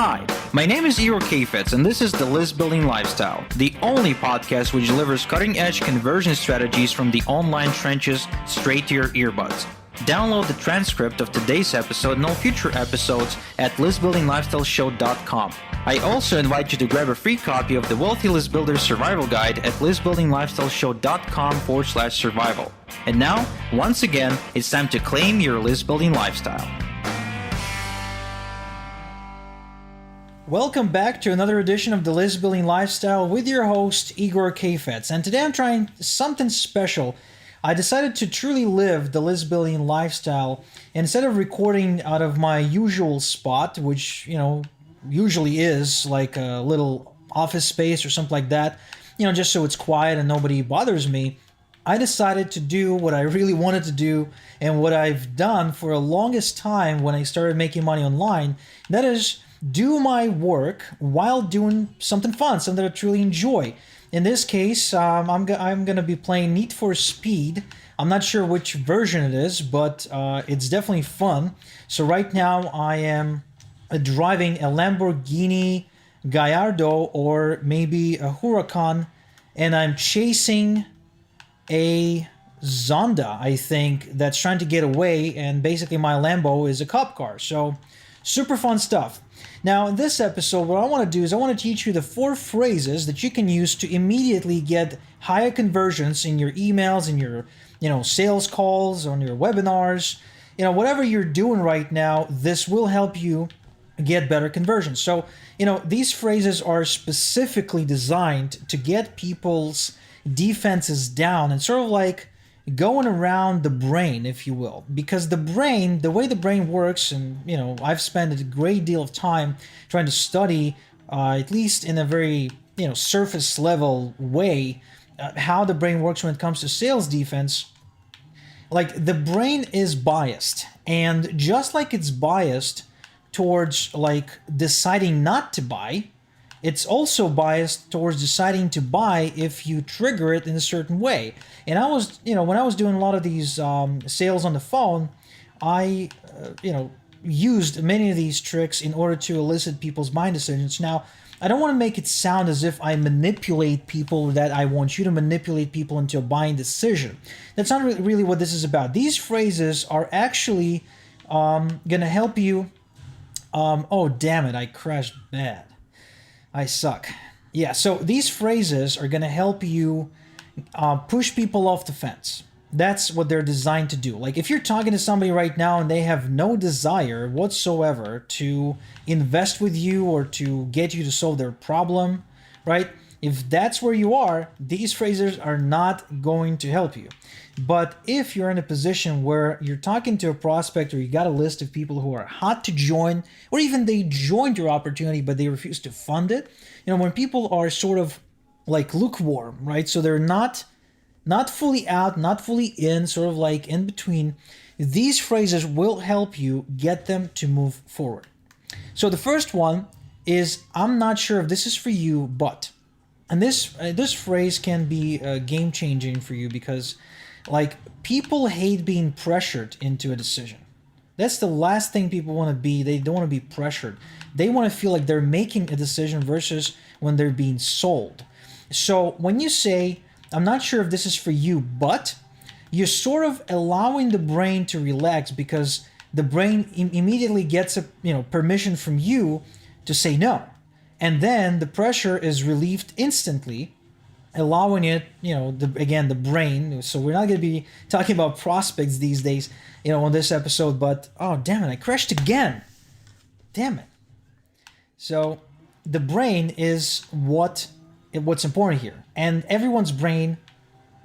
Hi, my name is Igor Kafetz, and this is the List Building Lifestyle, the only podcast which delivers cutting-edge conversion strategies from the online trenches straight to your earbuds. Download the transcript of today's episode and all future episodes at listbuildinglifestyleshow.com. I also invite you to grab a free copy of the Wealthy List Builder Survival Guide at listbuildinglifestyleshow.com/survival. And now, once again, it's time to claim your list building lifestyle. Welcome back to another edition of the List Building Lifestyle with your host, Igor Kafetz. And today I'm trying something special. I decided to truly live the list building lifestyle. Instead of recording out of my usual spot, which, usually is like a little office space or something like that, just so it's quiet and nobody bothers me, I decided to do what I really wanted to do and what I've done for the longest time when I started making money online. That is, do my work while doing something fun, something that I truly enjoy. In this case, I'm going to be playing Need for Speed. I'm not sure which version it is, but it's definitely fun. So right now I am driving a Lamborghini Gallardo or maybe a Huracan, and I'm chasing a Zonda, I think, that's trying to get away, and basically my Lambo is a cop car. So super fun stuff. Now, in this episode, what I want to do is I want to teach you the 4 phrases that you can use to immediately get higher conversions in your emails, in your, sales calls, on your webinars, whatever you're doing right now. This will help you get better conversions. So, these phrases are specifically designed to get people's defenses down and sort of like going around the brain, if you will, because the way the brain works, and I've spent a great deal of time trying to study, at least in a very surface level way, how the brain works when it comes to sales defense. Like, the brain is biased, and just like it's biased towards like deciding not to buy, it's also biased towards deciding to buy if you trigger it in a certain way. And I was, when I was doing a lot of these sales on the phone, I, used many of these tricks in order to elicit people's buying decisions. Now, I don't want to make it sound as if I manipulate people, that I want you to manipulate people into a buying decision. That's not really what this is about. These phrases are actually going to help you. Oh, damn it, I crashed bad. I suck. Yeah, so these phrases are going to help you push people off the fence. That's what they're designed to do. Like, if you're talking to somebody right now and they have no desire whatsoever to invest with you or to get you to solve their problem, right? If that's where you are, these phrases are not going to help you. But if you're in a position where you're talking to a prospect, or you got a list of people who are hot to join, or even they joined your opportunity but they refuse to fund it, when people are sort of like lukewarm, right? So they're not fully out, not fully in, sort of like in between, these phrases will help you get them to move forward. So the first one is, I'm not sure if this is for you, but. And this phrase can be game-changing for you because, like, people hate being pressured into a decision. That's the last thing people want to be. They don't want to be pressured. They want to feel like they're making a decision versus when they're being sold. So when you say, I'm not sure if this is for you, but, you're sort of allowing the brain to relax, because the brain immediately gets a permission from you to say no. And then the pressure is relieved instantly, allowing it, the brain. So we're not going to be talking about prospects these days, on this episode, but, oh, damn it, I crashed again. Damn it. So the brain is what's important here. And everyone's brain,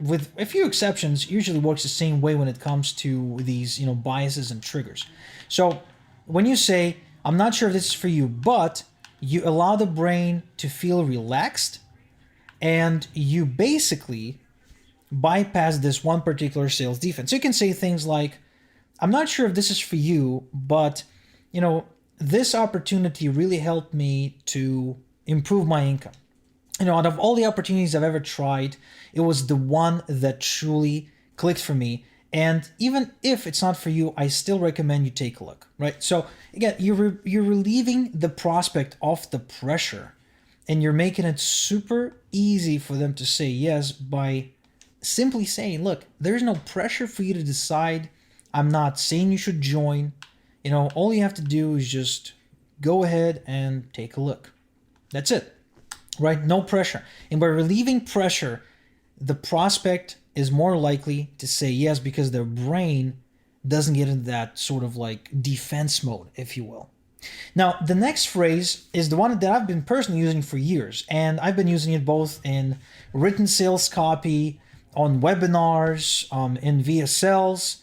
with a few exceptions, usually works the same way when it comes to these, biases and triggers. So when you say, I'm not sure if this is for you, but, you allow the brain to feel relaxed, and you basically bypass this one particular sales defense. So you can say things like, I'm not sure if this is for you, but, this opportunity really helped me to improve my income. Out of all the opportunities I've ever tried, it was the one that truly clicked for me, And even if it's not for you, I still recommend you take a look, right? So again, you're relieving the prospect of the pressure, and you're making it super easy for them to say yes by simply saying, look, there's no pressure for you to decide. I'm not saying you should join. All you have to do is just go ahead and take a look. That's it, right? No pressure. And by relieving pressure, the prospect is more likely to say yes because their brain doesn't get into that sort of like defense mode, if you will. Now, the next phrase is the one that I've been personally using for years, and I've been using it both in written sales copy, on webinars, in VSLs,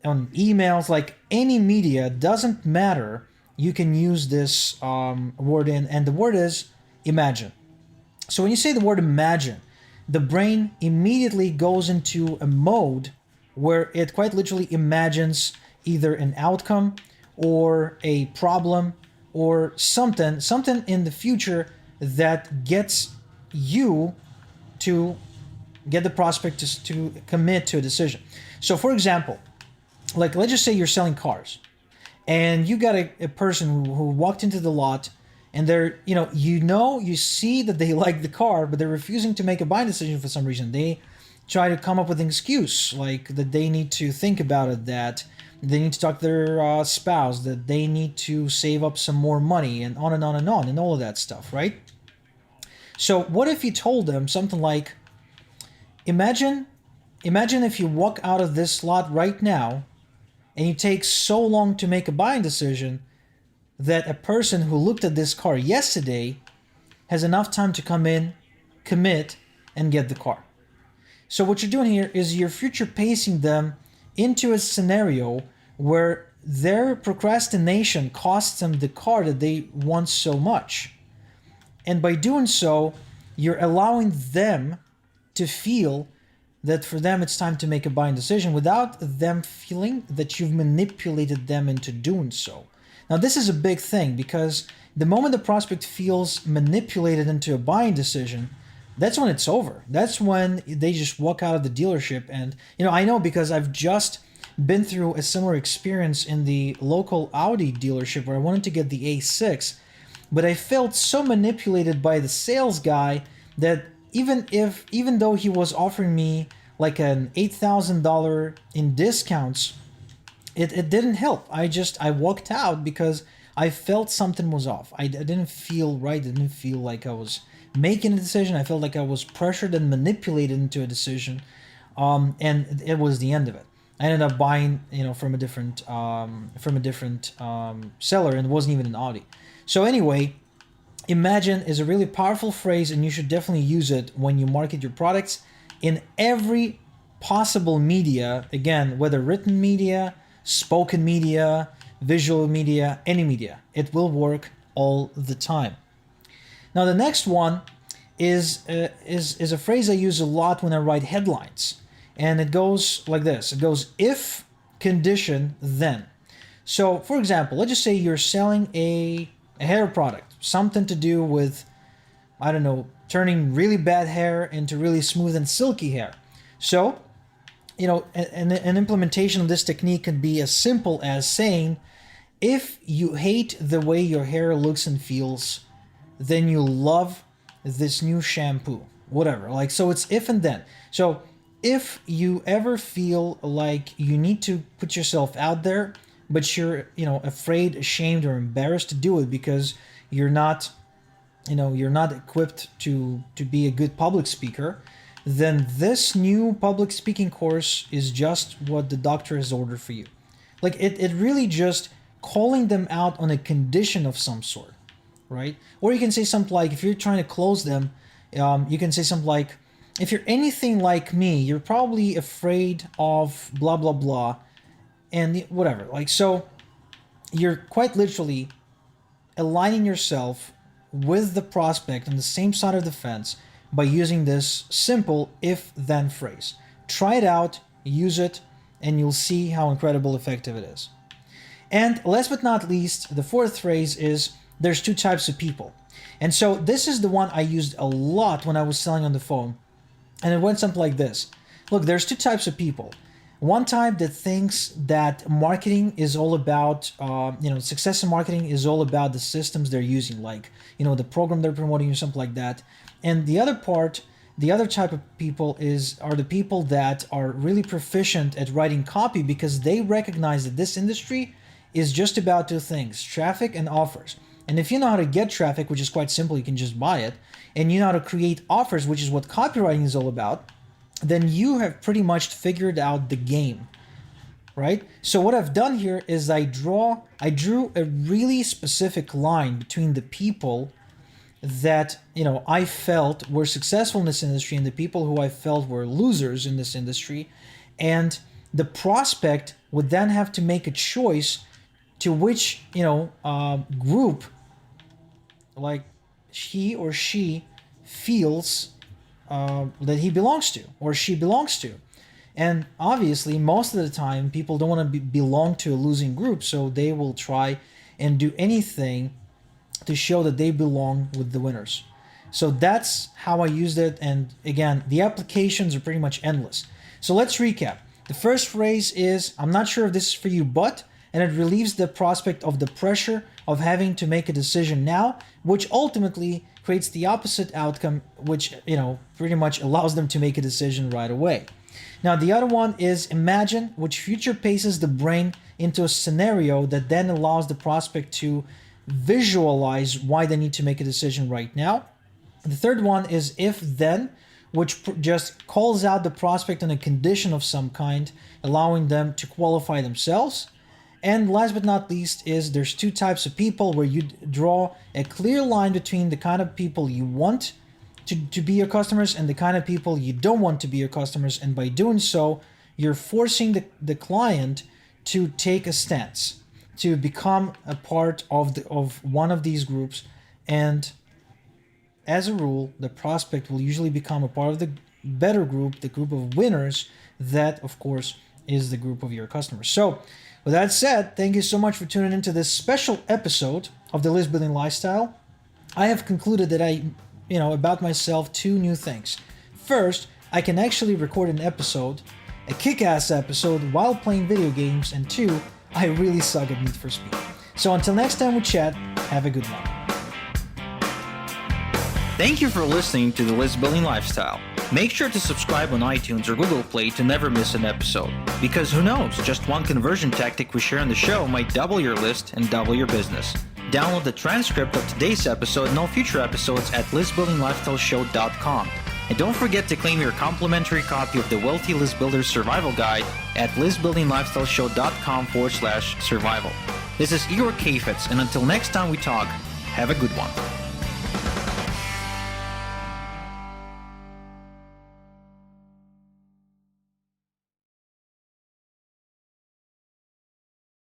on emails, like any media, doesn't matter. You can use this word in, and the word is imagine. So when you say the word imagine, the brain immediately goes into a mode where it quite literally imagines either an outcome or a problem or something in the future that gets you to get the prospect to commit to a decision. So for example, like let's just say you're selling cars and you got a person who walked into the lot, and they're, you see that they like the car, but they're refusing to make a buying decision for some reason. They try to come up with an excuse, like that they need to think about it, that they need to talk to their spouse, that they need to save up some more money, and on and on and on, and all of that stuff, right? So what if you told them something like, imagine if you walk out of this lot right now, and you take so long to make a buying decision that a person who looked at this car yesterday has enough time to come in, commit, and get the car. So what you're doing here is you're future pacing them into a scenario where their procrastination costs them the car that they want so much. And by doing so, you're allowing them to feel that for them it's time to make a buying decision without them feeling that you've manipulated them into doing so. Now, this is a big thing because the moment the prospect feels manipulated into a buying decision, that's when it's over. That's when they just walk out of the dealership. And, I know because I've just been through a similar experience in the local Audi dealership where I wanted to get the A6, but I felt so manipulated by the sales guy that even though he was offering me like an $8,000 in discounts, it didn't help. I walked out because I felt something was off. I didn't feel right. I didn't feel like I was making a decision. I felt like I was pressured and manipulated into a decision, and it was the end of it. I ended up buying, from a different seller, and it wasn't even an Audi. So anyway, imagine is a really powerful phrase, and you should definitely use it when you market your products in every possible media. Again, whether written media, spoken media, visual media, any media. It will work all the time. Now, the next one is a phrase I use a lot when I write headlines. And it goes like this. It goes, if, condition, then. So, for example, let's just say you're selling a hair product. Something to do with, I don't know, turning really bad hair into really smooth and silky hair. So, an implementation of this technique can be as simple as saying, if you hate the way your hair looks and feels, then you love this new shampoo, whatever. Like, so it's if and then. So if you ever feel like you need to put yourself out there, but you're, afraid, ashamed, or embarrassed to do it because you're not equipped to be a good public speaker, then this new public speaking course is just what the doctor has ordered for you. Like it really just calling them out on a condition of some sort, right? Or you can say something like, if you're trying to close them, you can say something like, if you're anything like me, you're probably afraid of blah, blah, blah, and whatever. Like, so you're quite literally aligning yourself with the prospect on the same side of the fence by using this simple if-then phrase. Try it out, use it, and you'll see how incredibly effective it is. And last but not least, the fourth phrase is, there's two types of people. And so this is the one I used a lot when I was selling on the phone. And it went something like this. Look, there's two types of people. One type that thinks that marketing is all about, success in marketing is all about the systems they're using, like, the program they're promoting or something like that. And the other type of people are the people that are really proficient at writing copy because they recognize that this industry is just about two things: traffic and offers. And if you know how to get traffic, which is quite simple, you can just buy it, and you know how to create offers, which is what copywriting is all about, then you have pretty much figured out the game, right? So what I've done here is I drew a really specific line between the people that I felt were successful in this industry and the people who I felt were losers in this industry, and the prospect would then have to make a choice to which group, like, he or she feels that he belongs to or she belongs to. And obviously, most of the time, people don't want to belong to a losing group, so they will try and do anything to show that they belong with the winners. So that's how I used it. And again, the applications are pretty much endless. So let's recap. The first phrase is, I'm not sure if this is for you, but, and it relieves the prospect of the pressure of having to make a decision now, which ultimately creates the opposite outcome, which, pretty much allows them to make a decision right away. Now, the other one is imagine, which future paces the brain into a scenario that then allows the prospect to visualize why they need to make a decision right now. The third one is if then, which just calls out the prospect on a condition of some kind, allowing them to qualify themselves. And last but not least is there's two types of people where you draw a clear line between the kind of people you want to be your customers and the kind of people you don't want to be your customers. And by doing so, you're forcing the client to take a stance, to become a part of one of these groups. And as a rule, the prospect will usually become a part of the better group, the group of winners, that of course is the group of your customers. So with that said, thank you so much for tuning into this special episode of the List Building Lifestyle. I have concluded that about myself, two new things. First, I can actually record an episode, a kick-ass episode, while playing video games. And two, I really suck at Need for Speed. So until next time we chat, have a good one. Thank you for listening to the List Building Lifestyle. Make sure to subscribe on iTunes or Google Play to never miss an episode. Because who knows, just one conversion tactic we share on the show might double your list and double your business. Download the transcript of today's episode and all future episodes at listbuildinglifestyleshow.com. And don't forget to claim your complimentary copy of the Wealthy List Builder Survival Guide at listbuildinglifestyleshow.com/survival. This is Igor Kafetz, and until next time we talk, have a good one.